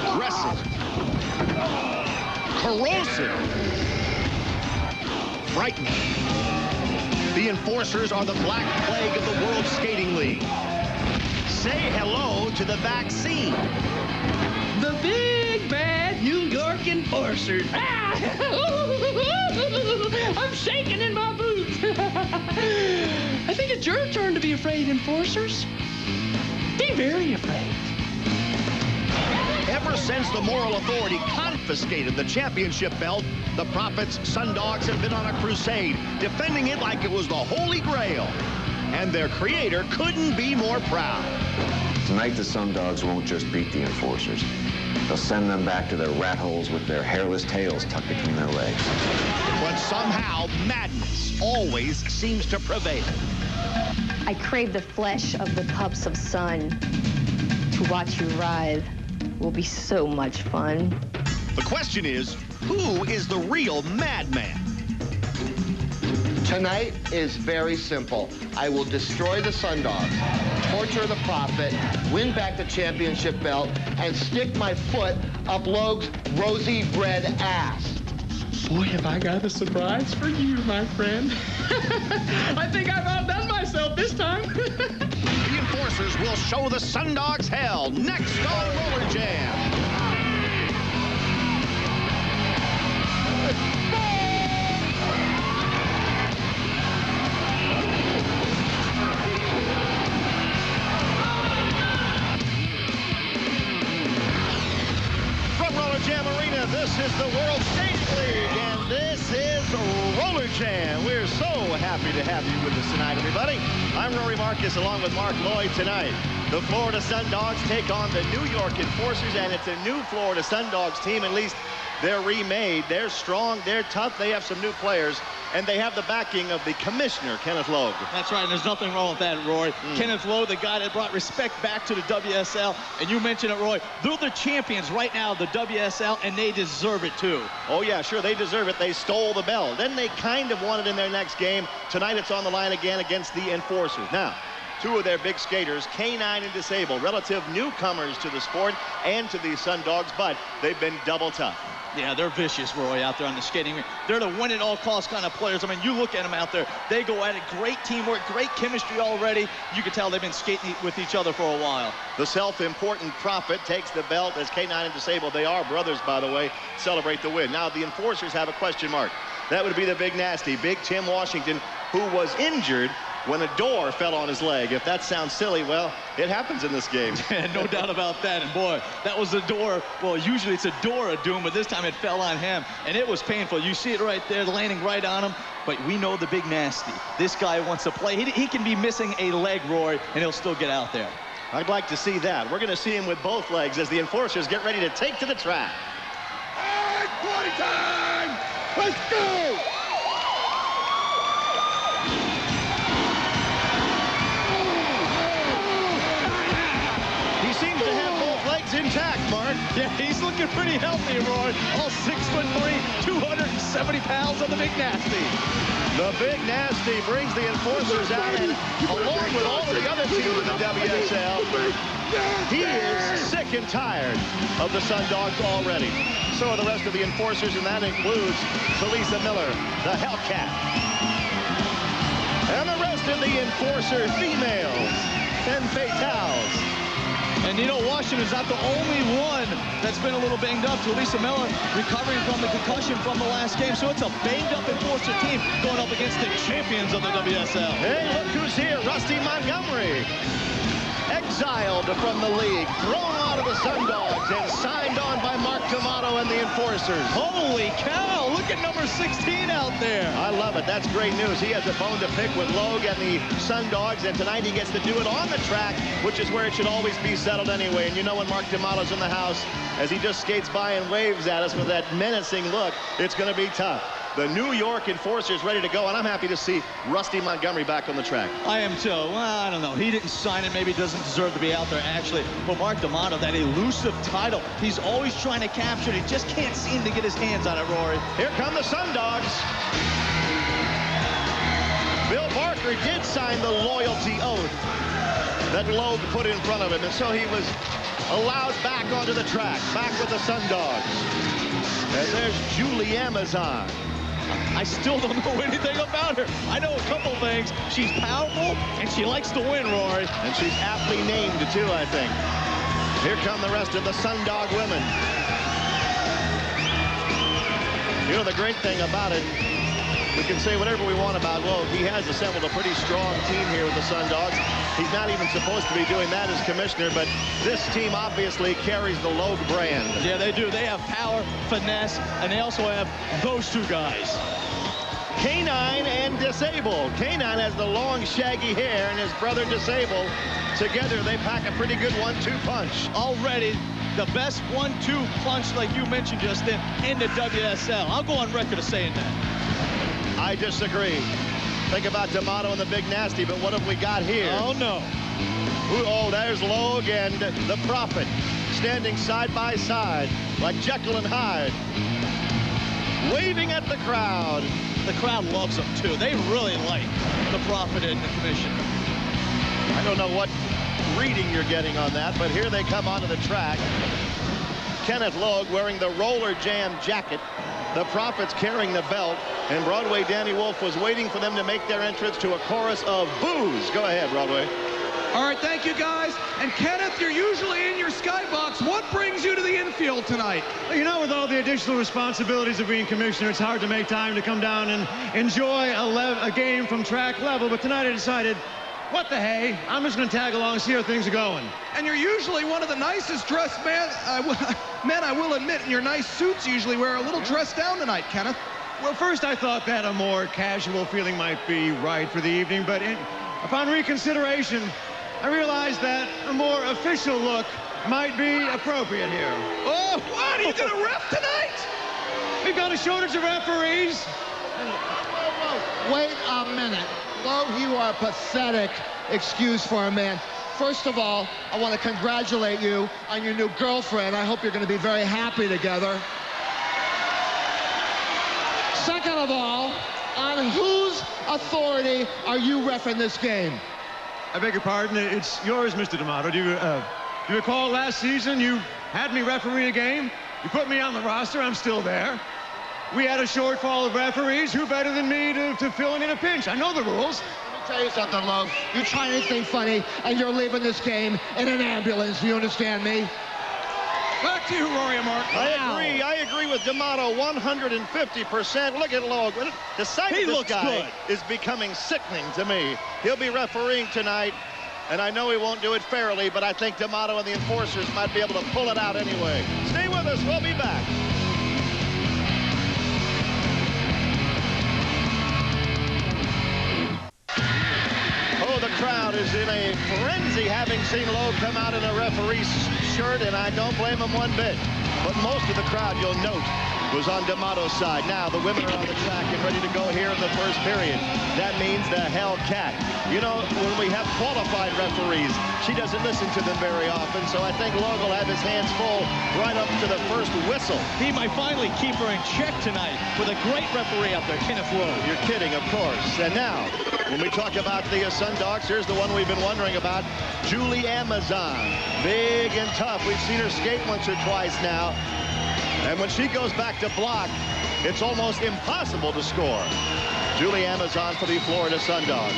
Aggressive. Corrosive. Frightening. The Enforcers are the Black Plague of the World Skating League. Say hello to the vaccine. The big bad New York Enforcers. Ah! I'm shaking in my boots. I think it's your turn to be afraid, Enforcers. Be very afraid. Ever since the moral authority confiscated the championship belt, the Prophets, Sundogs have been on a crusade, defending it like it was the Holy Grail. And their creator couldn't be more proud. Tonight, the Sundogs won't just beat the Enforcers. They'll send them back to their rat holes with their hairless tails tucked between their legs. But somehow, madness always seems to prevail. I crave the flesh of the pups of sun. To watch you writhe will be so much fun. The question is, who is the real madman? Tonight is very simple. I will destroy the Sundogs, torture the Prophet, win back the championship belt, and stick my foot up Logue's rosy red ass. Boy, have I got a surprise for you, my friend. I think I've outdone myself this time. The Enforcers will show the Sundogs hell next on Roller Jam. From Roller Jam Arena, this is the World Skating League, and this is Roller Jam. We're so happy to have you with us tonight, everybody. I'm Rory Marcus along with Mark Lloyd tonight. The Florida Sundogs take on the New York Enforcers, and it's a new Florida Sundogs team. At least they're remade. They're strong. They're tough. They have some new players, and they have the backing of the commissioner, Kenneth Logue. That's right, and there's nothing wrong with that, Roy. Kenneth Logue, the guy that brought respect back to the WSL, and you mentioned it, Roy. They're the champions right now of the WSL, and they deserve it, too. Oh, yeah, sure, they deserve it. They stole the belt. Then they kind of won it in their next game. Tonight it's on the line again against the Enforcers. Now, two of their big skaters, K9 and Disabled, relative newcomers to the sport and to the Sundogs, but they've been double tough. Yeah, they're vicious, Roy, out there on the skating rink. They're the win-at-all-costs kind of players. I mean, you look at them out there. They go at it. Great teamwork, great chemistry already. You can tell they've been skating with each other for a while. The self-important Prophet takes the belt as K9 and Disabled. They are brothers, by the way, celebrate the win. Now, the Enforcers have a question mark. That would be the Big Nasty, Big Tim Washington, who was injured when a door fell on his leg. If that sounds silly, well, it happens in this game. No doubt about that. And boy, that was a door. Well, usually it's a door of doom, but this time it fell on him, and it was painful. You see it right there, landing right on him. But we know the Big Nasty. This guy wants to play. He can be missing a leg, Roy, and he'll still get out there. I'd like to see that. We're going to see him with both legs as the Enforcers get ready to take to the track. All right, party time! Let's go! Intact, Mark. Yeah, he's looking pretty healthy, Roy. All 6'3", 270 pounds on the Big Nasty. The Big Nasty brings the Enforcers out, and along with all of the other teams in the WSL, he is sick and tired of the Sundogs already. So are the rest of the Enforcers, and that includes Talisa Miller, the Hellcat. And the rest of the Enforcer females, Femme Fatales. And, you know, Washington's not the only one that's been a little banged up. Talisa Miller recovering from the concussion from the last game. So it's a banged-up Enforcer team going up against the champions of the WSL. Hey, look who's here, Rusty Montgomery. Exiled from the league, thrown out of the Sundogs, and signed on by Mark D'Amato and the Enforcers. Holy cow, look at number 16 out there. I love it. That's great news. He has a bone to pick with Logue and the Sundogs, and tonight he gets to do it on the track, which is where it should always be settled anyway. And you know when Mark D'Amato's in the house, as he just skates by and waves at us with that menacing look, it's going to be tough. The New York Enforcers ready to go, and I'm happy to see Rusty Montgomery back on the track. I am too. Well, I don't know. He didn't sign it. Maybe he doesn't deserve to be out there, actually. But Mark D'Amato, that elusive title, he's always trying to capture it. He just can't seem to get his hands on it, Rory. Here come the Sundogs. Bill Barker did sign the loyalty oath that Logue put in front of him, and so he was allowed back onto the track. Back with the Sundogs. And there's Julie Amazon. I still don't know anything about her. I know a couple things. She's powerful, and she likes to win, Rory. And she's aptly named, too, I think. Here come the rest of the Sundog women. You know, the great thing about it, we can say whatever we want about, well, he has assembled a pretty strong team here with the Sundogs. He's not even supposed to be doing that as commissioner, but this team obviously carries the Logue brand. Yeah, they do. They have power, finesse, and they also have those two guys. Canine and Disable. Canine has the long, shaggy hair, and his brother Disable. Together, they pack a pretty good 1-2 punch. Already the best 1-2 punch, like you mentioned just then, in the WSL. I'll go on record as saying that. I disagree. Think about D'Amato and the Big Nasty, but what have we got here? Oh, no. Oh, there's Logue and the Prophet standing side by side like Jekyll and Hyde, waving at the crowd. The crowd loves them, too. They really like the Prophet and the commission. I don't know what reading you're getting on that, but here they come onto the track. Kenneth Logue wearing the Roller Jam jacket. The Prophet's carrying the belt, and Broadway Danny Wolf was waiting for them to make their entrance to a chorus of boos. Go ahead, Broadway. All right, thank you, guys. And Kenneth, you're usually in your skybox. What brings you to the infield tonight? You know, with all the additional responsibilities of being commissioner, it's hard to make time to come down and enjoy a game from track level. But tonight I decided, what the hey, I'm just going to tag along and see how things are going. And you're usually one of the nicest dressed men I will admit, in your nice suits usually wear a little dressed down tonight, Kenneth. Well, first I thought that a more casual feeling might be right for the evening, but upon reconsideration, I realized that a more official look might be appropriate here. Oh, what? Are you going to ref tonight? We've got a shortage of referees. Wait a minute. Logue, you are pathetic excuse for a man. First of all, I want to congratulate you on your new girlfriend. I hope you're going to be very happy together. Second of all, on whose authority are you reffing this game? I beg your pardon, it's yours, Mr. D'Amato. Do you recall last season you had me referee a game? You put me on the roster, I'm still there. We had a shortfall of referees. Who better than me to fill in a pinch? I know the rules. Let me tell you something, Logue. You try anything funny, and you're leaving this game in an ambulance. You understand me? Back to you, Rory and Mark. I agree with D'Amato 150%. Look at Logue. The sight of this guy is becoming sickening to me. He'll be refereeing tonight, and I know he won't do it fairly, but I think D'Amato and the enforcers might be able to pull it out anyway. Stay with us. We'll be back. Oh, the crowd is in a frenzy having seen Logue come out in a referee's shirt, and I don't blame him one bit. But most of the crowd, you'll note, was on D'Amato's side. Now the women are on the track and ready to go here in the first period. That means the Hellcat. You know, when we have qualified referees, she doesn't listen to them very often, so I think Logue will have his hands full right up to the first whistle. He might finally keep her in check tonight with a great referee out there, Kenneth Logue. You're kidding, of course. And now, when we talk about the Sundogs, here's the one we've been wondering about, Julie Amazon. Big and tough. We've seen her skate once or twice now. And when she goes back to block, it's almost impossible to score. Julie Amazon for the Florida Sundogs.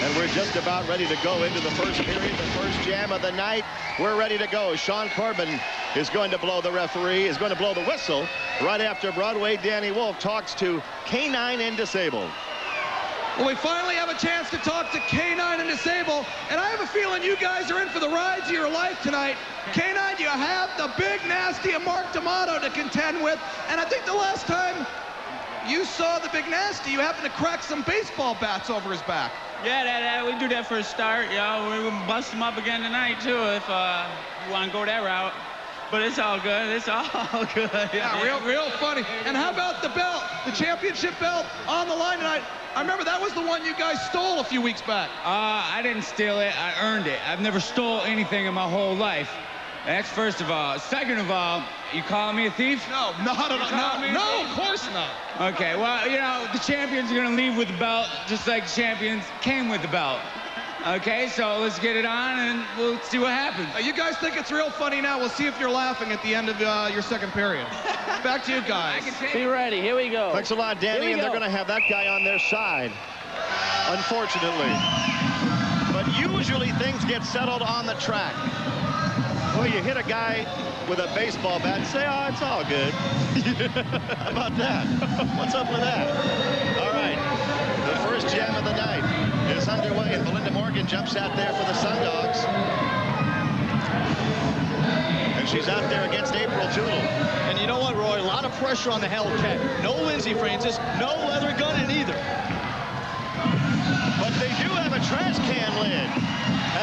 And we're just about ready to go into the first period, the first jam of the night. We're ready to go. Sean Corbin is going to blow the whistle right after Broadway Danny Wolf talks to Canine and Disable. Well, we finally have a chance to talk to Canine and Disable, and I have a feeling you guys are in for the rides of your life tonight. Canine, you have the Big Nasty and Mark D'Amato to contend with, and I think the last time you saw the Big Nasty, you happened to crack some baseball bats over his back. Yeah, we do that for a start. You know, we will bust him up again tonight, too, if you want to go that route. But it's all good. It's all good. Yeah, real funny. And how about the belt, the championship belt on the line tonight? I remember that was the one you guys stole a few weeks back. I didn't steal it. I earned it. I've never stole anything in my whole life. That's first of all. Second of all, you calling me a thief? No, not at all. No, of course not. Okay, well, you know, the champions are going to leave with the belt just like the champions came with the belt. Okay, so let's get it on and we'll see what happens. You guys think it's real funny now? We'll see if you're laughing at the end of your second period. Back to you guys. Be ready. Here we go. Thanks a lot, Danny. And they're going to have that guy on their side, unfortunately. But usually things get settled on the track. Well, you hit a guy with a baseball bat and say, oh, it's all good. How about that? What's up with that? All right. The first jam of the night is underway, and Belinda Morgan jumps out there for the Sundogs. And she's out there against April Tootle. And you know what, Roy? A lot of pressure on the Hellcat. No Lindsey Francis, no leather gun in either. But they do have a trash can lid.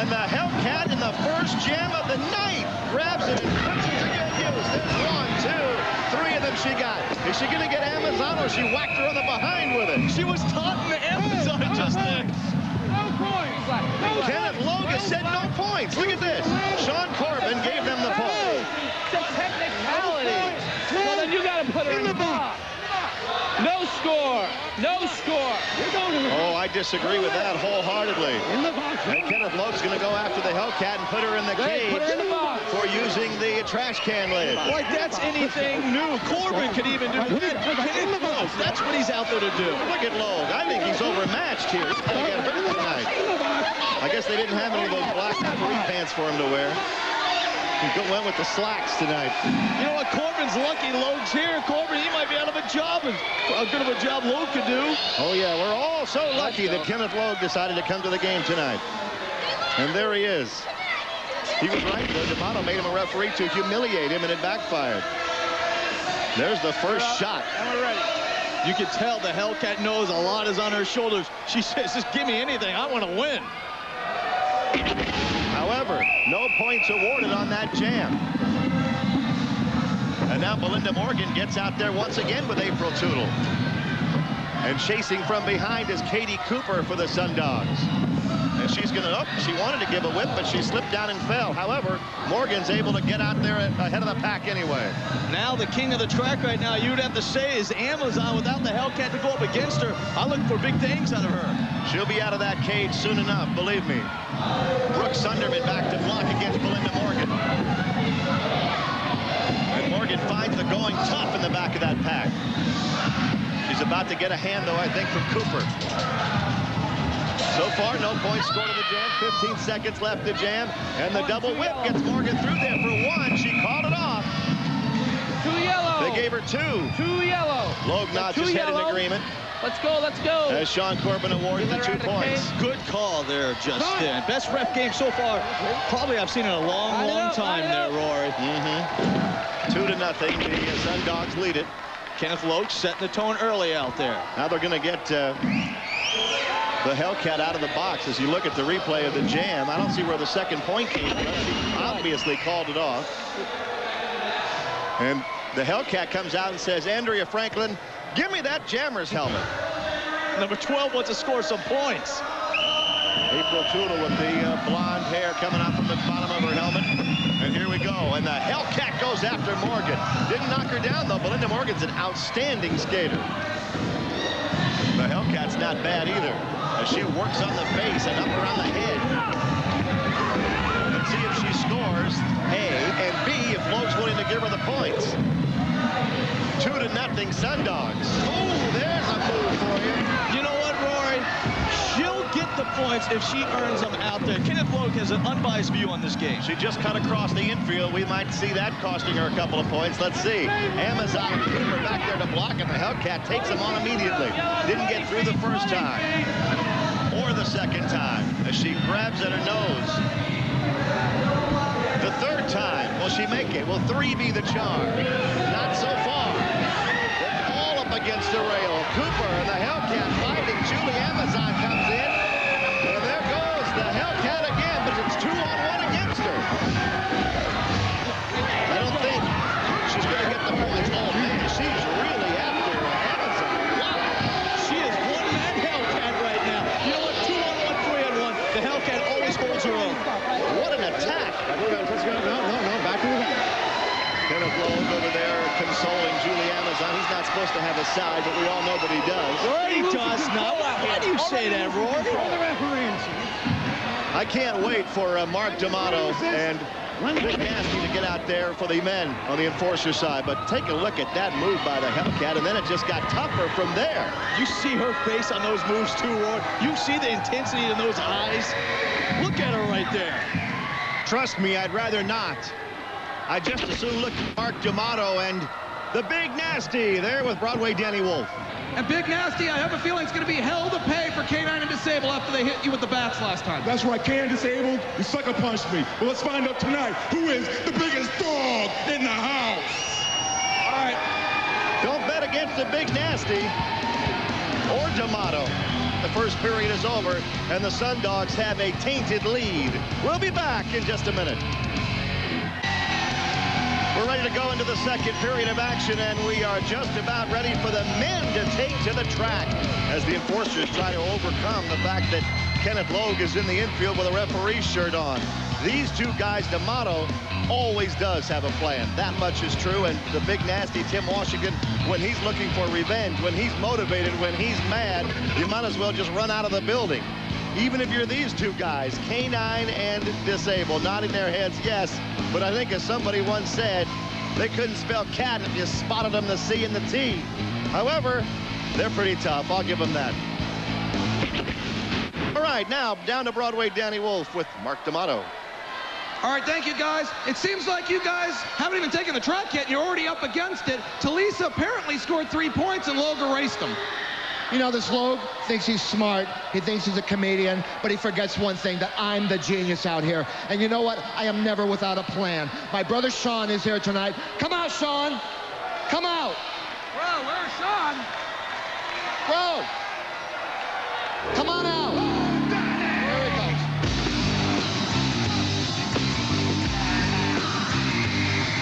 And the Hellcat in the first jam of the night grabs it and puts it to good use. There's 1, 2, 3 of them she got. Is she going to get Amazon, or she whacked her on the behind with it? She was taunting the Amazon just then. No points. Kenneth Logan said no points. Look at this. Sean Corbin gave them the point. It's a technicality. Well, then you got to put her in the box. No score. No score. Oh, I disagree with that wholeheartedly. And Kenneth Logan's going to go after the Hellcat and put her in the cage Put her in the box. for using the trash can lid. Like that's anything new. Corbin could even do that. Kenneth Lowe, that's what he's out there to do. Look at Logue. I think he's overmatched here. He's going to get hurt tonight. I guess they didn't have any of those black referee pants for him to wear. He went with the slacks tonight. You know what? Corbin's lucky Logue's here. Corbin, he might be out of a job. And how good of a job Logue could do. Oh, yeah. We're all so lucky that Kenneth Logue decided to come to the game tonight. And there he is. He was right, though. D'Amato made him a referee to humiliate him, and it backfired. There's the first shot. And we're ready. You can tell the Hellcat knows a lot is on her shoulders. She says, just give me anything. I want to win. However, no points awarded on that jam. And now Belinda Morgan gets out there once again with April Tootle. And chasing from behind is Katie Cooper for the Sundogs. And she's going to, she wanted to give a whip, but she slipped down and fell. However, Morgan's able to get out there ahead of the pack anyway. Now the king of the track right now, you'd have to say, is Amazon without the Hellcat to go up against her. I look for big things out of her. She'll be out of that cage soon enough, believe me. Brooke Sunderman back to block against Belinda Morgan. And Morgan finds the going tough in the back of that pack. She's about to get a hand, though, I think, from Cooper. So far, no points scored in the jam. 15 seconds left to jam. And the double whip gets Morgan through there for 1. She called it off. 2 yellow. They gave her 2. 2 yellow. Logue nods his head in agreement. Let's go, let's go. As Sean Corbin awards the 2 points. Good call there, Justin. Best ref game so far. Probably I've seen in a long, long time there, Rory. 2-0. The Sundogs lead it. Kenneth Loach setting the tone early out there. Now they're going to get the Hellcat out of the box. As you look at the replay of the jam, I don't see where the second point came from. She obviously called it off. And the Hellcat comes out and says, Andrea Franklin, give me that jammer's helmet. Number 12 wants to score some points. April Tootle with the blonde hair coming out from the bottom of her helmet. And here we go. And the Hellcat goes after Morgan. Didn't knock her down, though. Belinda Morgan's an outstanding skater. The Hellcat's not bad either, as she works on the face and up around the head. Let's see if she scores, A, and B, if Logue's willing to give her the points. 2-0 Sundogs. Oh, there's a move for you. You know what, Rory? She'll get the points if she earns them out there. Kenneth Logue has an unbiased view on this game. She just cut across the infield. We might see that costing her a couple of points. Let's see. Amazon and Cooper back there to block, and the Hellcat takes them on immediately. Didn't get through the first time or the second time as she grabs at her nose. The third time, will she make it? Will 3 be the charm? Not so far. They're all up against the rail. Cooper and the Hellcat fighting. Julie Amazon comes in. And there goes the Hellcat again, but it's 2-on-1 against her. I don't think she's going to get the points. Oh, man, she's really after Amazon. Wow. She is one-man Hellcat right now. You know what? 2-on-1, 3-on-1. The Hellcat always holds her own. What an attack. No, back to the back. Kenneth Logue over there consoling Julie Amazon. He's not supposed to have a side, but we all know that he does. He does not. Why do you say that, Rory? Call the referee. I can't wait for Mark D'Amato and Big Nasty to get out there for the men on the Enforcer side. But take a look at that move by the Hellcat, and then it just got tougher from there. You see her face on those moves too, Roy. You see the intensity in those eyes. Look at her right there. Trust me, I'd rather not. I just as soon look at Mark D'Amato and the Big Nasty there with Broadway Danny Wolf. And Big Nasty, I have a feeling it's going to be hell to pay for K9 and Disable after they hit you with the bats last time. That's right, K9 Disabled, you sucker punched me. Well, let's find out tonight who is the biggest dog in the house. All right. Don't bet against the Big Nasty or D'Amato. The first period is over, and the Sundogs have a tainted lead. We'll be back in just a minute. We're ready to go into the second period of action, and we are just about ready for the men to take to the track as the Enforcers try to overcome the fact that Kenneth Logue is in the infield with a referee's shirt on. These two guys, D'Amato always does have a plan. That much is true, and the Big Nasty, Tim Washington, when he's looking for revenge, when he's motivated, when he's mad, you might as well just run out of the building. Even if you're these two guys, K9 and Disable, nodding their heads, yes. But I think as somebody once said, they couldn't spell cat if you spotted them the C and the T. However, they're pretty tough. I'll give them that. All right, now down to Broadway Danny Wolf with Mark D'Amato. All right, thank you, guys. It seems like you guys haven't even taken the track yet, and you're already up against it. Talisa apparently scored 3 points, and Logue erased them. You know, this Logue thinks he's smart. He thinks he's a comedian, but he forgets one thing, that I'm the genius out here. And you know what? I am never without a plan. My brother Sean is here tonight. Come out, Sean. Come out. Bro, where's Sean? Bro. Come on out. There he goes.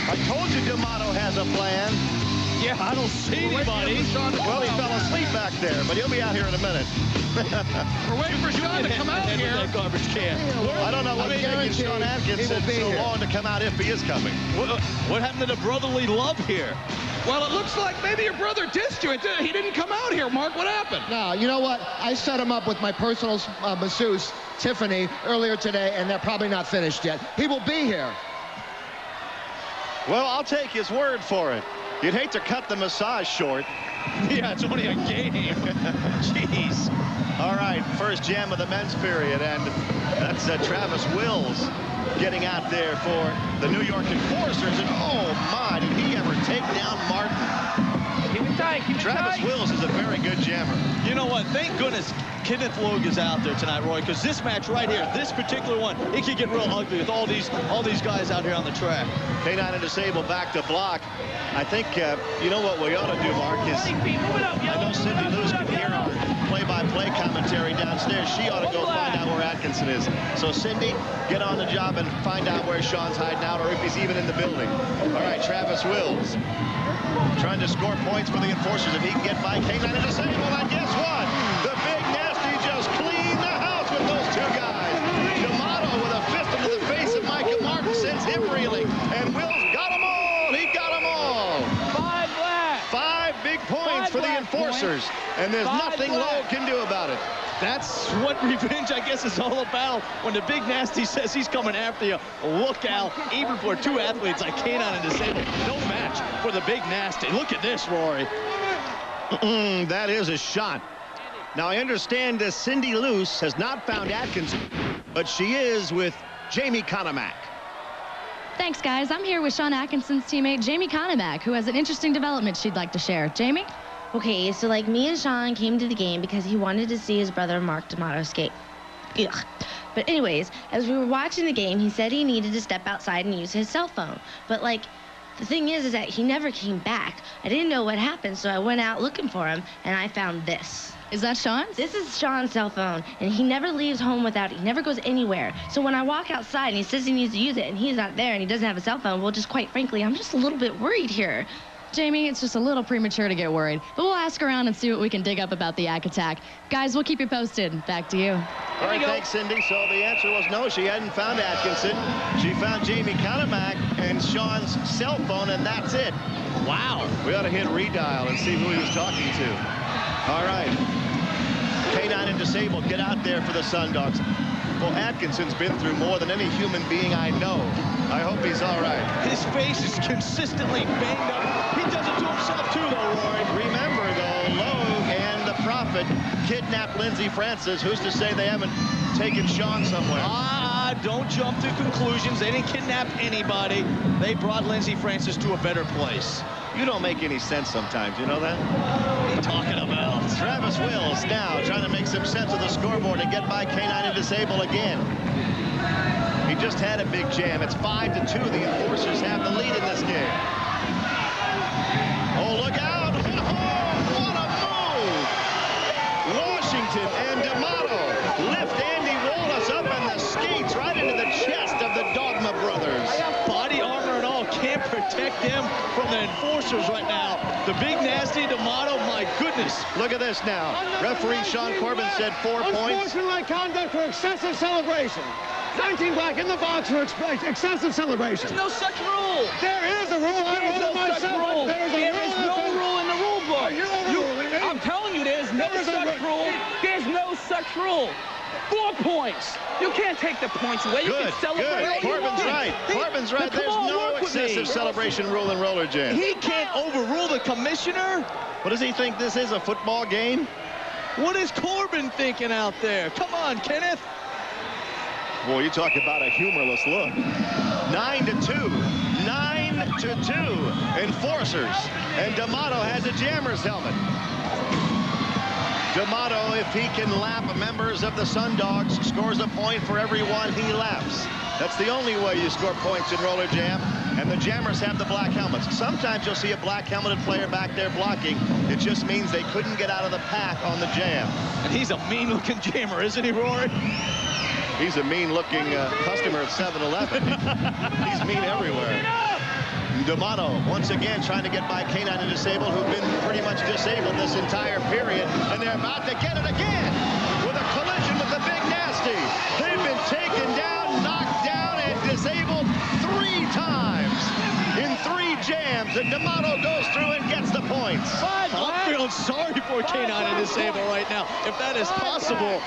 I told you D'Amato has a plan. Yeah, I don't see anybody. Well, he fell asleep back there, but he'll be out here in a minute. We're waiting for Sean to come out here. That garbage can. I don't know what's taking Sean Atkinson so long to come out if he is coming. What happened to the brotherly love here? Well, it looks like maybe your brother dissed you. He didn't come out here, Mark. What happened? No, you know what? I set him up with my personal masseuse, Tiffany, earlier today, and they're probably not finished yet. He will be here. Well, I'll take his word for it. You'd hate to cut the massage short. Yeah, it's only a game. Jeez. All right, first jam of the men's period, and that's Travis Wills getting out there for the New York Enforcers. And oh my, did he ever take down Martin? Keep it tight, keep it Travis tight. Wills is a very good jammer. You know what? Thank goodness Kenneth Logue is out there tonight, Roy, because this match right here, this particular one, it could get real ugly with all these guys out here on the track. K9 and Disable back to block. I think, you know what we ought to do, Mark, is I know Cindy Lewis can hear our play-by-play commentary downstairs. She ought to go find out where Atkinson is. So, Cindy, get on the job and find out where Sean's hiding out or if he's even in the building. All right, Travis Wills trying to score points for the Enforcers. If he can get by K9 and Disable, and guess what? The Big Nasty just cleaned the house with those two guys. D'Amato with a fist into the face of Micah Martin sends him reeling, and Wills got them all. He got them all. 5 black. 5 big points for the Enforcers, and there's nothing Logue can do about it. That's what revenge, I guess, is all about. When the Big Nasty says he's coming after you, look out. Even for two athletes like K9 and Disable, no match for the Big Nasty. Look at this, Rory. That is a shot. Now, I understand that Cindy Luce has not found Atkinson, but she is with Jamie Conamack. Thanks, guys. I'm here with Sean Atkinson's teammate, Jamie Conamack, who has an interesting development she'd like to share. Jamie? Okay, so like me and Sean came to the game because he wanted to see his brother Mark D'Amato skate. Ugh. But anyways, as we were watching the game, he said he needed to step outside and use his cell phone. But like, the thing is that he never came back. I didn't know what happened, so I went out looking for him, and I found this. Is that Sean's? This is Sean's cell phone, and he never leaves home without it. He never goes anywhere. So when I walk outside and he says he needs to use it, and he's not there, and he doesn't have a cell phone, well, just quite frankly, I'm just a little bit worried here. Jamie, it's just a little premature to get worried, but we'll ask around and see what we can dig up about the Yak attack. Guys, we'll keep you posted. Back to you. All right, thanks, Cindy. So the answer was no, she hadn't found Atkinson. She found Jamie Conamack and Sean's cell phone, and that's it. Wow. We ought to hit redial and see who he was talking to. All right. K9 and Disable get out there for the Sundogs. Well, Atkinson's been through more than any human being I know. I hope he's all right. His face is consistently banged up. He does it to himself, too, though, Rory. Remember, though, Logue and the Prophet kidnapped Lindsey Francis. Who's to say they haven't taken Sean somewhere? Don't jump to conclusions. They didn't kidnap anybody. They brought Lindsey Francis to a better place. You don't make any sense sometimes, you know that? What are you talking about? Travis Wills now trying to make some sense of the scoreboard and get by K9 and disable again. He just had a big jam. It's 5-2. The Enforcers have the lead in this game. Oh, look out. Oh, what a move. Washington and D'Amato lift Andy Wallace up in the skates right into the chest of the Dogma brothers. Body armor and all can't protect them from the Enforcers right now. The big nasty D'Amato, my goodness. Look at this now. Referee Sean Corbin said 4 points. Unsportsmanlike conduct for excessive celebration. 19 black in the box for excessive celebration. There's no such rule. There is a rule. I wrote it myself. There is no rule in the rule book. Are you overruling me? I'm telling you, there's no such rule. There's no such rule. 4 points. You can't take the points away. You can celebrate. Good. Corbin's right. Corbin's right. There's no excessive celebration rule in roller jam. He can't overrule the commissioner. What does he think this is, a football game? What is Corbin thinking out there? Come on, Kenneth. Boy, you talk about a humorless look. 9-2. 9-2. Enforcers. And D'Amato has a Jammers helmet. D'Amato, if he can lap members of the Sundogs, scores a point for every one he laps. That's the only way you score points in roller jam. And the Jammers have the black helmets. Sometimes you'll see a black helmeted player back there blocking. It just means they couldn't get out of the pack on the jam. And he's a mean-looking jammer, isn't he, Rory? He's a mean-looking customer of 7-Eleven. He's mean everywhere. D'Amato once again trying to get by K9 and Disable, who've been pretty much disabled this entire period, and they're about to get it again with a collision with the Big Nasty. They've been taken down, knocked down, and disabled 3 times in 3 jams, and D'Amato goes through and gets the points. I'm feeling sorry for K9 and Disable right now. If that is possible,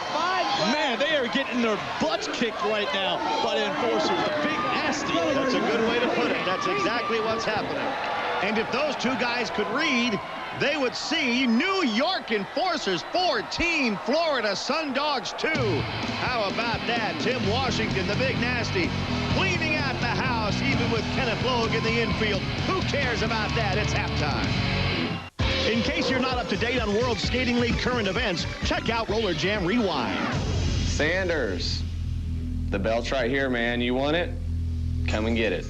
man, they are getting their butts kicked right now by the Enforcers. The Big Nasty. That's a good way to put it. That's exactly what's happening. And if those two guys could read, they would see New York Enforcers 14, Florida Sundogs 2. How about that? Tim Washington, the Big Nasty, cleaning out the house, even with Kenneth Logue in the infield. Who cares about that? It's halftime. In case you're not up to date on World Skating League current events, check out Roller Jam Rewind. Sanders, the belt's right here, man. You want it? Come and get it.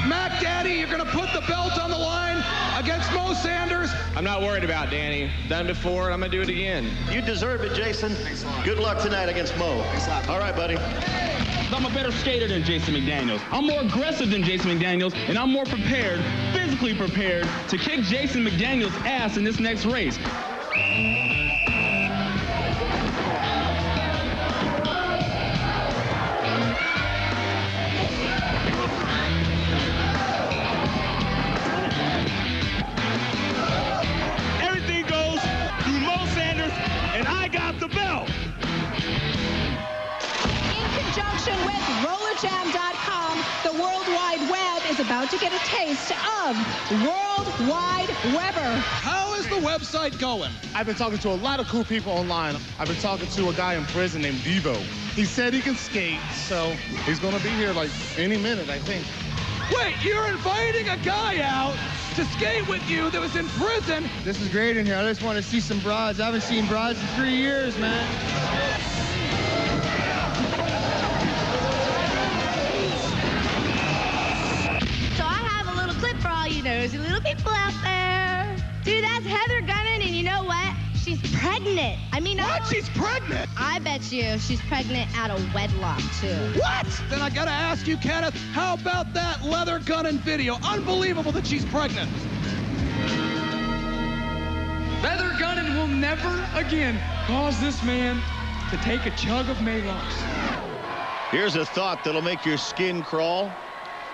Mac Daddy, you're going to put the belt on the line against Mo Sanders. I'm not worried about Danny. Done before, and I'm going to do it again. You deserve it, Jason. Thanks a lot. Good luck tonight against Mo. Thanks a lot. All right, buddy. I'm a better skater than Jason McDaniels. I'm more aggressive than Jason McDaniels, and I'm more prepared, physically prepared, to kick Jason McDaniels' ass in this next race. Everything goes through Mo Sanders, and I got the belt. Conjunction with RollerJam.com, the World Wide Web is about to get a taste of World Wide Webber. How is the website going? I've been talking to a lot of cool people online. I've been talking to a guy in prison named Devo. He said he can skate, so he's going to be here like any minute, I think. Wait, you're inviting a guy out to skate with you that was in prison? This is great in here. I just want to see some broads. I haven't seen broads in 3 years, man. So I have a little clip for all you nosy little people out there. Dude, that's Heather Gunning, and you know what? She's pregnant. I mean, what? She's pregnant? I bet you she's pregnant out of wedlock, too. What? Then I gotta ask you, Kenneth, how about that leather gunning video? Unbelievable that she's pregnant. Leather Gunning will never again cause this man to take a chug of Maalox. Here's a thought that'll make your skin crawl.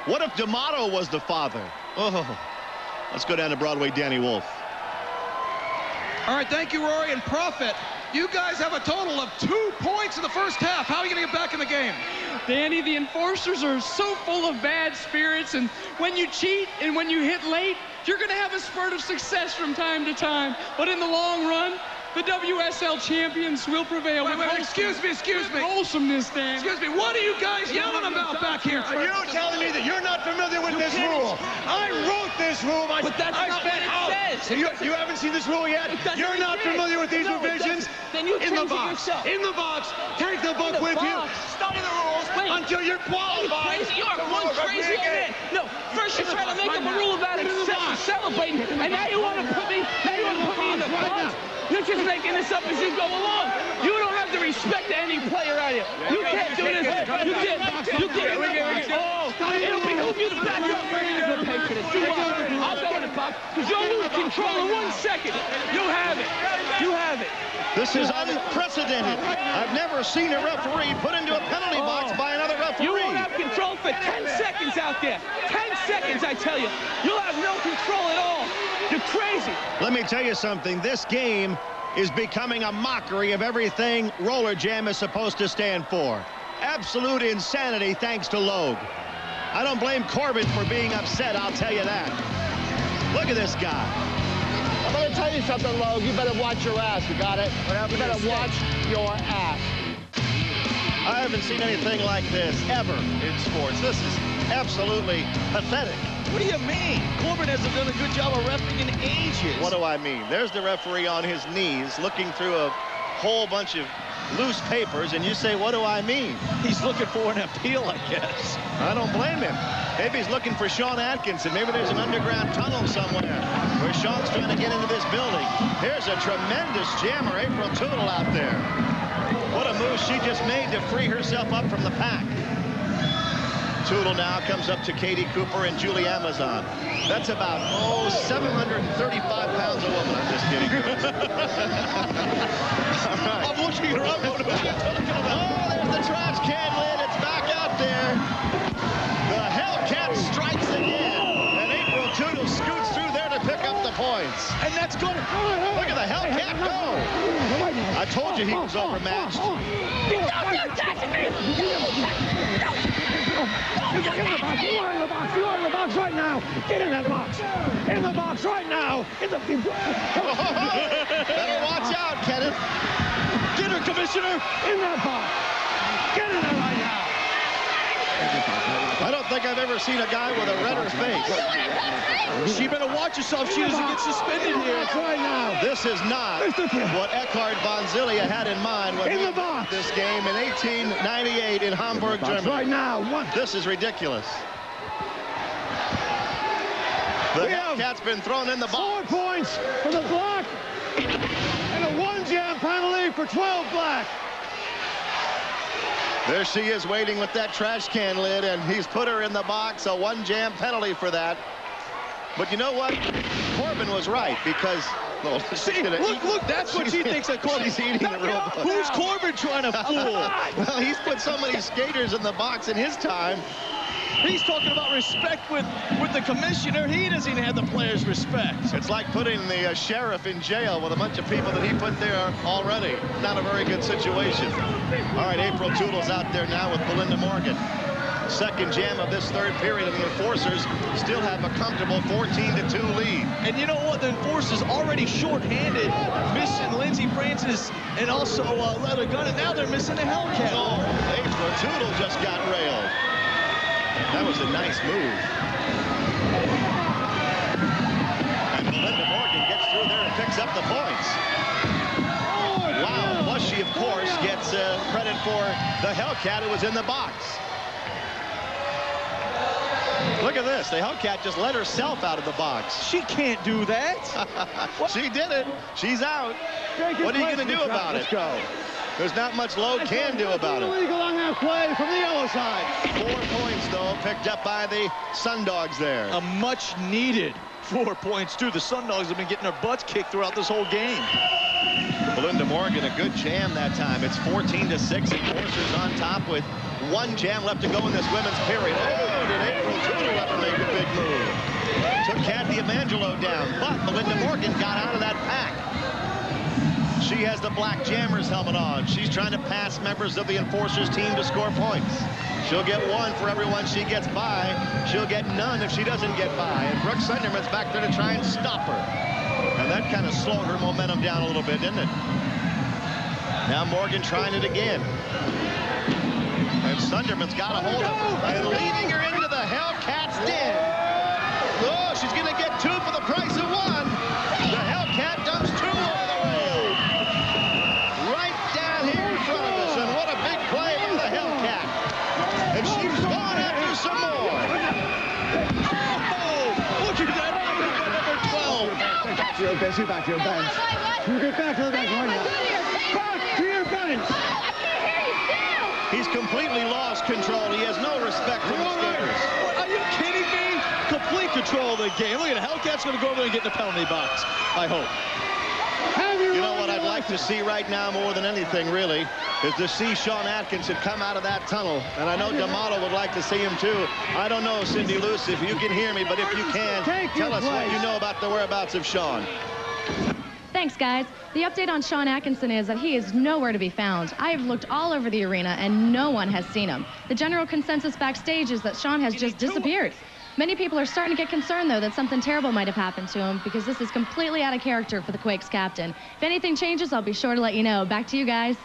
What if D'Amato was the father? Oh, let's go down to Broadway, Danny Wolf. All right, thank you, Rory. And Prophet, You guys have a total of 2 points in the first half. How are you going to get back in the game? Danny, the enforcers are so full of bad spirits, and when you cheat and when you hit late, you're going to have a spurt of success from time to time. But in the long run, the WSL champions will prevail. Wait, excuse me. Wholesomeness, Dan. Excuse me, what are you guys yelling about back here? Are you telling me that you're not familiar with this rule? I wrote this rule. But that's not what it says. You haven't seen this rule yet? You're not familiar with these revisions? Then you in the change it box. yourself. In the box. Take the book with you. Study the rules until you're qualified. You are one crazy old man. No, first you try to make up a rule about celebrating, and now you want to put me in the box. You're just making this up as you go along. You don't have to respect any player out here. You can't do this. You did. Oh, it'll behoove you to back up. You'll pay for this. I'll go in the box because you'll lose control in 1 second. You have it. This is unprecedented. I've never seen a referee put into a penalty box by another referee. You won't have control for 10 seconds out there. 10 seconds, I tell you. You'll have no control at all. You're crazy. Let me tell you something. This game is becoming a mockery of everything Roller Jam is supposed to stand for. Absolute insanity thanks to Logue. I don't blame Corbin for being upset, I'll tell you that. Look at this guy. I'm going to tell you something, Logue. You better watch your ass. You got it? You better watch your ass. I haven't seen anything like this ever in sports. This is absolutely pathetic. What do you mean? Corbin hasn't done a good job of refereeing in ages. What do I mean? There's the referee on his knees looking through a whole bunch of loose papers, and you say, what do I mean? He's looking for an appeal, I guess. I don't blame him. Maybe he's looking for Sean Atkinson. Maybe there's an underground tunnel somewhere where Sean's trying to get into this building. Here's a tremendous jammer, April Tootle out there. What a move she just made to free herself up from the pack. Tootle now comes up to Katie Cooper and Julie Amazon. That's about, 735 pounds a woman. I'm just kidding. All right. I'm looking her up. What are you talking about? Oh, there's the trash can lid. It's back out there. The Hellcat strikes again. And April Tootle scoots through there to pick up the points. And that's good. Look at the Hellcat go. I told you he was overmatched. Get in the box. You are in the box. You are in the box right now. Get in that box. In the box right now. Better watch out, Kenneth. Get her, Commissioner. In that box. Get in there right now. I don't think I've ever seen a guy with a redder face. She better watch herself. She doesn't get suspended here. Right now. This is not what Eckhard von Zillia had in mind when he won this game in 1898 in Hamburg, Germany. Right now. This is ridiculous. The Hellcat's been thrown in the box. 4 points for the Black and a 1-jam penalty for 12 Black. There she is waiting with that trash can lid, and he's put her in the box. A 1-jam penalty for that. But you know what? Corbin was right because... Well, see, look, that's what she thinks of Corbin. She's eating the real book. Who's Corbin trying to fool? Well, he's put so many skaters in the box in his time. He's talking about respect with the commissioner. He doesn't even have the players' respect. It's like putting the sheriff in jail with a bunch of people that he put there already. Not a very good situation. All right, April Tootle's out there now with Belinda Morgan. Second jam of this third period, and the Enforcers still have a comfortable 14-2 lead. And you know what? The Enforcers already short-handed, missing Lindsey Francis and also Leather Gun, and now they're missing the Hellcat. Oh, April Tootle just got railed. That was a nice move. And Belinda Morgan gets through there and picks up the points. Wow, Bushy, of course, gets credit for the Hellcat who was in the box. Look at this. The Hellcat just let herself out of the box. She can't do that. She did it. She's out. What are you going to do about it? Let's go. There's not much Logue can do about it. Illegal on that play from the yellow side. 4 points, though, picked up by the Sundogs there. A much-needed 4 points, too. The Sundogs have been getting their butts kicked throughout this whole game. Belinda Morgan, a good jam that time. It's 14-6. Enforcers on top with 1 jam left to go in this women's period. Oh, did April Tootle ever make a big move? Took Kathy Emangelo down, but Belinda Morgan got out of that pack. She has the Black Jammers helmet on. She's trying to pass members of the Enforcers team to score points. She'll get 1 for every one she gets by. She'll get none if she doesn't get by. And Brooke Sunderman's back there to try and stop her. And that kind of slowed her momentum down a little bit, didn't it? Now Morgan trying it again. And Sunderman's got a hold of her and leading her into the Hellcat's den. Oh, she's going to get 2 for the price of 1. The Hellcat dumps 2 over the road. Right down here in front of us. And what a big play by the Hellcat. And she's gone after some more. Oh, look at that. Number 12. Back to your bench. Back to your bench. You get back to the bench right now. Back to your bench. He's completely lost control. He has no respect for the skaters. Are you kidding me? Complete control of the game. Look at Hellcat's going to go over there and get in the penalty box. I hope. You know what I'd like to see right now more than anything, really, is to see Sean Atkinson come out of that tunnel. And I know D'Amato would like to see him, too. I don't know, Cindy Luce, if you can hear me, but if you can, tell us what you know about the whereabouts of Sean. Thanks, guys. The update on Sean Atkinson is that he is nowhere to be found. I have looked all over the arena, and no one has seen him. The general consensus backstage is that Sean has just disappeared. Many people are starting to get concerned, though, that something terrible might have happened to him because this is completely out of character for the Quakes captain. If anything changes, I'll be sure to let you know. Back to you guys.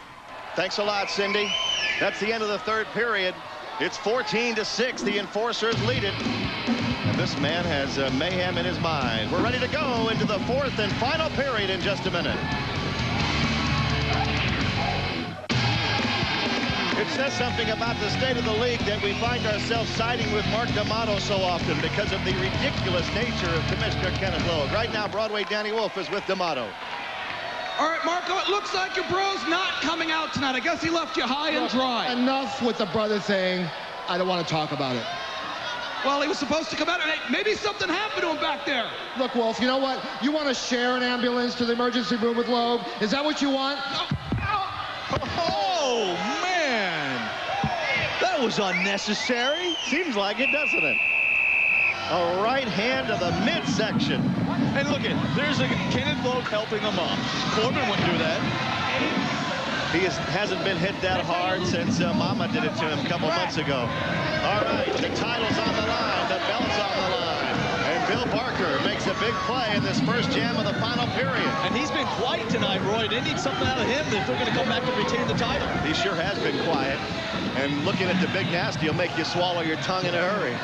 Thanks a lot, Cindy. That's the end of the 3rd period. It's 14-6. The Enforcers lead it. And this man has mayhem in his mind. We're ready to go into the 4th and final period in just a minute. It says something about the state of the league that we find ourselves siding with Mark D'Amato so often because of the ridiculous nature of Commissioner Kenneth Logue. Right now, Broadway Danny Wolf is with D'Amato. All right, Marco, it looks like your bro's not coming out tonight. I guess he left you high and dry. Enough with the brother saying, I don't want to talk about it. Well, he was supposed to come out, and maybe something happened to him back there. Look, Wolf, you know what? You want to share an ambulance to the emergency room with Logue? Is that what you want? Oh, man. That was unnecessary. Seems like it, doesn't it? A right hand to the midsection. And look at, there's a Kenneth Logue helping him up. Corbin wouldn't do that. He hasn't been hit that hard since Mama did it to him a couple months ago. All right, the title's on the line, the belt's on the line. And Bill Barker makes a big play in this first jam of the final period. And he's been quiet tonight, Roy. They need something out of him if they're going to come back and retain the title. He sure has been quiet. And looking at the Big Nasty will make you swallow your tongue in a hurry.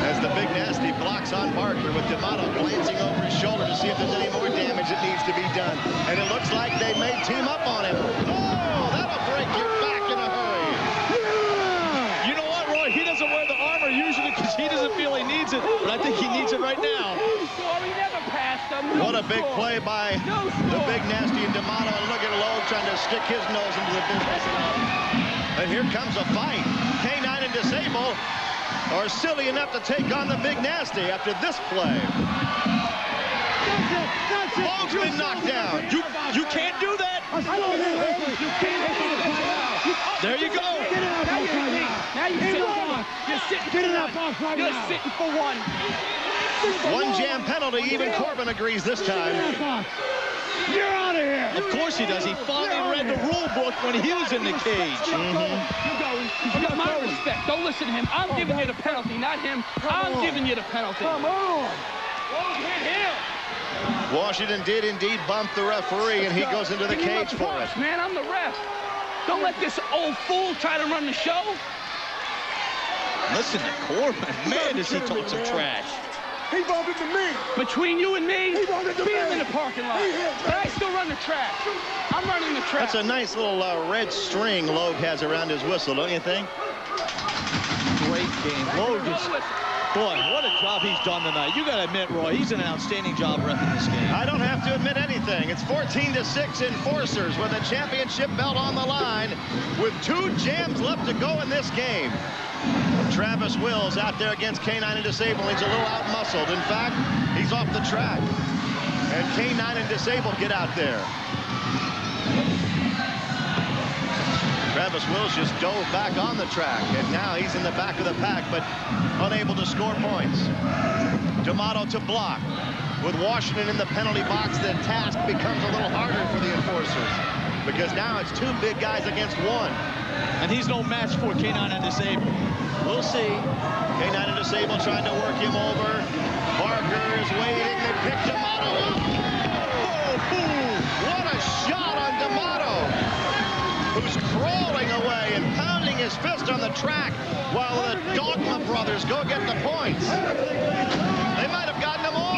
As the Big Nasty blocks on Barker with D'Amato glancing over his shoulder to see if there's any more damage that needs to be done. And it looks like they may team up on him. Oh, that'll break your back in a hurry. You know what, Roy? He doesn't wear the armor usually because he doesn't feel he needs it. But I think he needs it right now. What a big play by the Big Nasty and D'Amato. And look at Logue trying to stick his nose into the business. And here comes a fight. K9 and Disable are silly enough to take on the Big Nasty after this play. Logue's been knocked down. You can't do that. There you go. Now you're sitting for one. You're sitting for one. You're sitting for one. One jam penalty. Even Corbin agrees this time. You're out of here. Of course he does. He finally read the rule book when he was in the cage. You got my respect. Don't listen to him. I'm giving you the penalty, not him. I'm giving you the penalty. Come on. Hit him. Washington did indeed bump the referee, and he goes into the cage for it. Man, I'm the ref. Don't let this old fool try to run the show. Listen to Corbin. Man, does he talk some trash. He bumped into me. Between you and me, He bumped into beat me. him in the parking lot. But I still run the track. I'm running the track. That's a nice little red string Logue has around his whistle, don't you think? Great game. Logue is... Boy, what a job he's done tonight. You got to admit, Roy, he's an outstanding job reffing this game. I don't have to admit anything. It's 14-6 Enforcers with a championship belt on the line with 2 jams left to go in this game. Travis Wills out there against K9 and Disable. He's a little out-muscled. In fact, he's off the track. And K9 and Disable get out there. Travis Wills just dove back on the track, and now he's in the back of the pack, but unable to score points. D'Amato to block. With Washington in the penalty box, the task becomes a little harder for the enforcers because now it's two big guys against one. And he's no match for K9 and Disable. We'll see. K9 and Disable trying to work him over. Barker is waiting. They pick D'Amato up. What a shot on D'Amato, who's crawling away and pounding his fist on the track while the Dogma brothers go get the points. They might have gotten them all.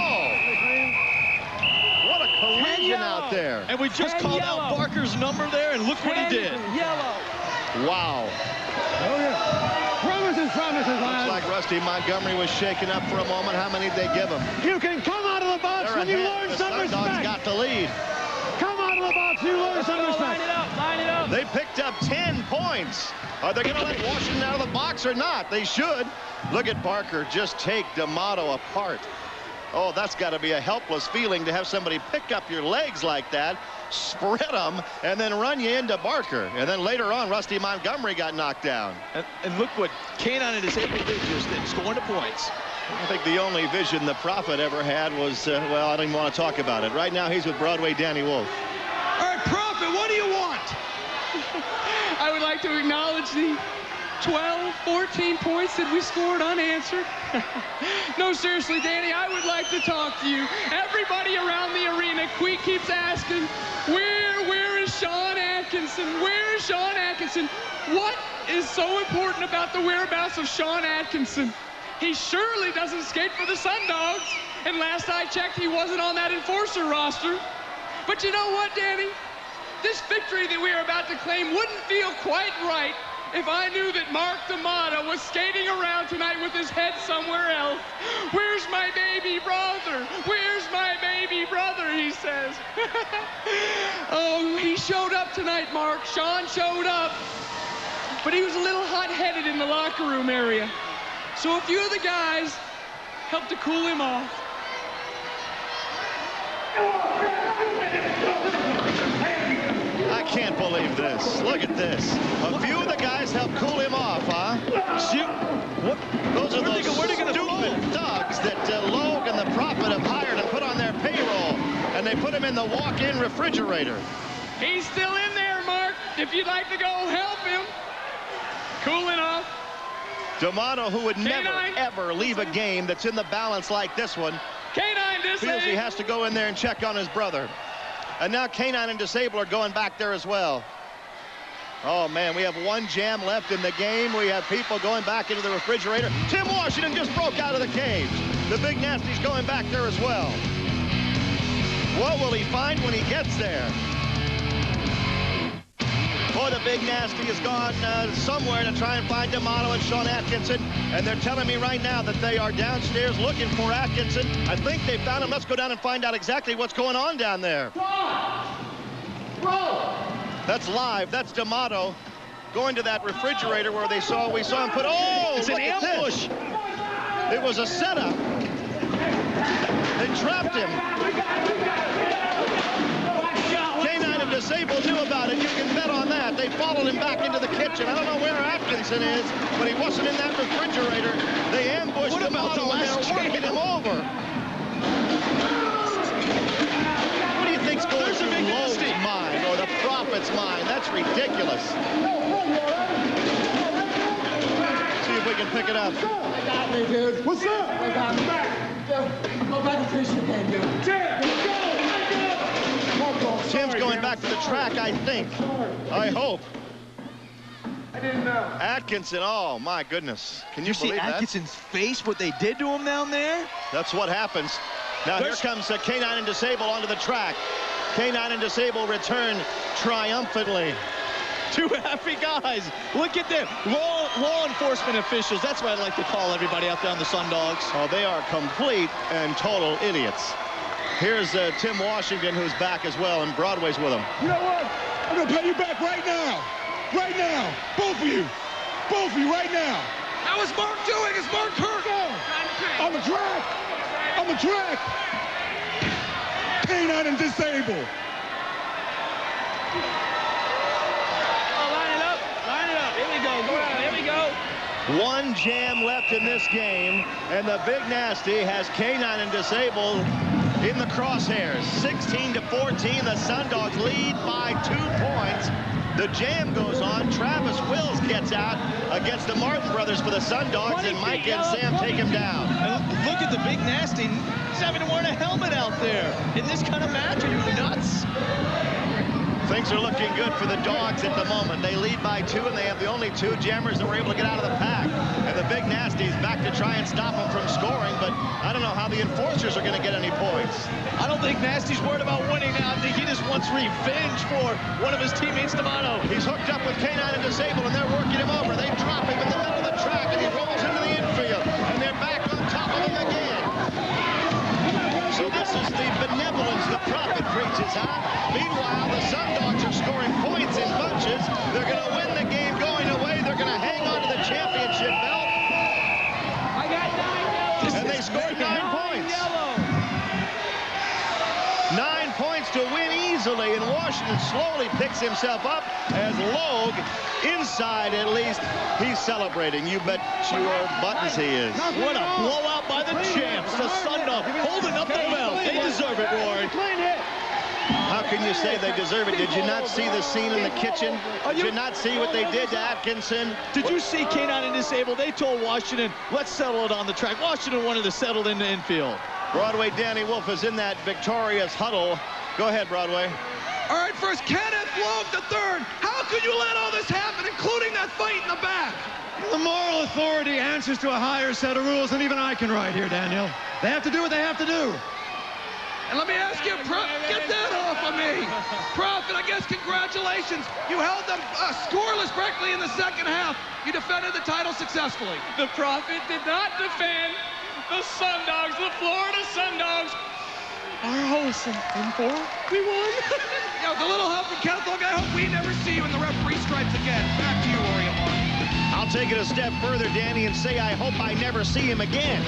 What a collision out there. And we just called out Barker's number there, and look what he did. Yellow. Wow. Oh, yeah. Promises, Looks lads. like Rusty Montgomery was shaken up for a moment. How many did they give him? You can come out of the box They're when you ahead. learn The some Sundogs respect. got the lead. Come out of the box, you learn some respect. Line it up, line it up. They picked up 10 points. Are they going to let Washington out of the box or not? They should. Look at Barker just take D'Amato apart. Oh, that's got to be a helpless feeling to have somebody pick up your legs like that, spread them, and then run you into Barker. And then later on, Rusty Montgomery got knocked down. And look what K9 and Disable did just then, scoring the points. I think the only vision the Prophet ever had was, well, I don't even want to talk about it. Right now, he's with Broadway Danny Wolf. All right, Prophet, what do you want? I would like to acknowledge the 12, 14 points that we scored unanswered. No, seriously, Danny, I would like to talk to you. Everybody around the arena keeps asking, where is Sean Atkinson? Where is Sean Atkinson? What is so important about the whereabouts of Sean Atkinson? He surely doesn't skate for the Sundogs. And last I checked, he wasn't on that enforcer roster. But you know what, Danny? This victory that we are about to claim wouldn't feel quite right if I knew that Mark D'Amato was skating around tonight with his head somewhere else. Where's my baby brother? Where's my baby brother, he says. Oh, he showed up tonight, Mark. Sean showed up. But he was a little hot-headed in the locker room area. So a few of the guys helped to cool him off. I can't believe this. Look at this. A few of the guys helped cool him off, huh? Shoot. What? Those are those stupid thugs that Logue and the Prophet have hired and put on their payroll, and they put him in the walk-in refrigerator. He's still in there, Mark. If you'd like to go help him. Cooling off. D'Amato, who would never, ever leave a game that's in the balance like this one, feels he has to go in there and check on his brother. And now K9 and Disable are going back there as well. Oh, man, we have one jam left in the game. We have people going back into the refrigerator. Tim Washington just broke out of the cage. The Big Nasty's going back there as well. What will he find when he gets there? Boy, the Big Nasty has gone somewhere to try and find D'Amato and Sean Atkinson. And they're telling me right now that they are downstairs looking for Atkinson. I think they found him. Let's go down and find out exactly what's going on down there. That's live. That's D'Amato going to that refrigerator where we saw him put. Oh, it's an ambush. It was a setup. They trapped him. K9 and Disable knew about it. You can bet on that. They followed him back into the kitchen. I don't know where Atkinson is, but he wasn't in that refrigerator. They ambushed him and they're working him over. What do you think's going through Lowe's mind or the Prophet's mind? That's ridiculous. See if we can pick it up. They got me, dude. What's up? They got me back. Go back and finish the game, dude. Tim's going back to the track, I think. I hope. I didn't know. Atkinson, oh my goodness. Can you see believe that? Atkinson's face, what they did to him down there? That's what happens. Now here comes K9 and Disable onto the track. K9 and Disable return triumphantly. Two happy guys. Look at them. Law enforcement officials. That's what I like to call everybody out there on the Sundogs. Oh, they are complete and total idiots. Here's Tim Washington, who's back as well, and Broadway's with him. You know what? I'm going to pay you back right now. Right now. Both of you. Both of you right now. How is Mark doing? Is Mark hurt? On the track. On the track. K9 and Disable. Oh, line it up. Line it up. Here we go. Go out. Here we go. One jam left in this game, and the Big Nasty has K9 and Disable in the crosshairs. 16-14, the Sundogs lead by 2 points. The jam goes on. Travis Wills gets out against the Martin brothers for the Sundogs, and Mike and Sam take him down. And look at the big nasty. He's having to wear a helmet out there. In this kind of match, are you nuts? Things are looking good for the Dogs at the moment. They lead by 2, and they have the only 2 jammers that were able to get out of the pack. And the big nasty's back to try and stop them from scoring, but I don't know how the enforcers are going to get any points. I don't think Nasty's worried about winning now. I think he just wants revenge for one of his teammates, D'Amato. He's hooked up with K9 and Disabled, and they're working him over. They drop him in the middle of the track, and he rolls into the infield, and they're back on top of him again. So this is the benevolence the prophet preaches, huh? Meanwhile, the Sundogs are scoring points in bunches. They're going to win the game going away. They're going to hang on to the championship belt. I got 9 yellows. And they scored 9 points. 9 points to win easily, and Washington slowly picks himself up as Logue, inside at least, he's celebrating. You bet your buttons he is. What a blowout by the champs. The Sundogs holding up the belt. They deserve it, Rory. How can you say they deserve it? Did you not see the scene in the kitchen? Did you not see what they did to Atkinson? Did you see K9 and Disabled? They told Washington, let's settle it on the track. Washington wanted to settle in the infield. Broadway Danny Wolf is in that victorious huddle. Go ahead, Broadway. All right, first, Kenneth Logue III. How could you let all this happen, including that fight in the back? The moral authority answers to a higher set of rules than even I can write here, Daniel. They have to do what they have to do. And let me ask you, get that off of me. Prophet, I guess congratulations. You held them scoreless practically in the second half. You defended the title successfully. The Prophet did not defend the Sundogs. The Florida Sundogs are hosts in 4. We won. Yo, with a little help from Kenneth Logue, I hope we never see you in the referee stripes again. Back to you, Oriole. I'll take it a step further, Danny, and say I hope I never see him again.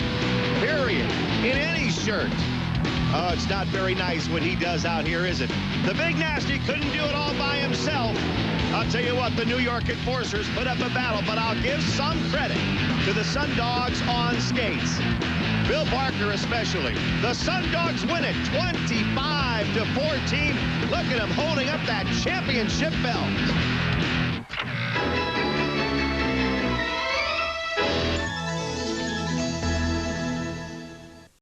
Period. In any shirt. Oh, it's not very nice what he does out here, is it? The big nasty couldn't do it all by himself. I'll tell you what, the New York Enforcers put up a battle, but I'll give some credit to the Sundogs on skates. Bill Barker especially. The Sundogs win it 25-14. Look at him holding up that championship belt.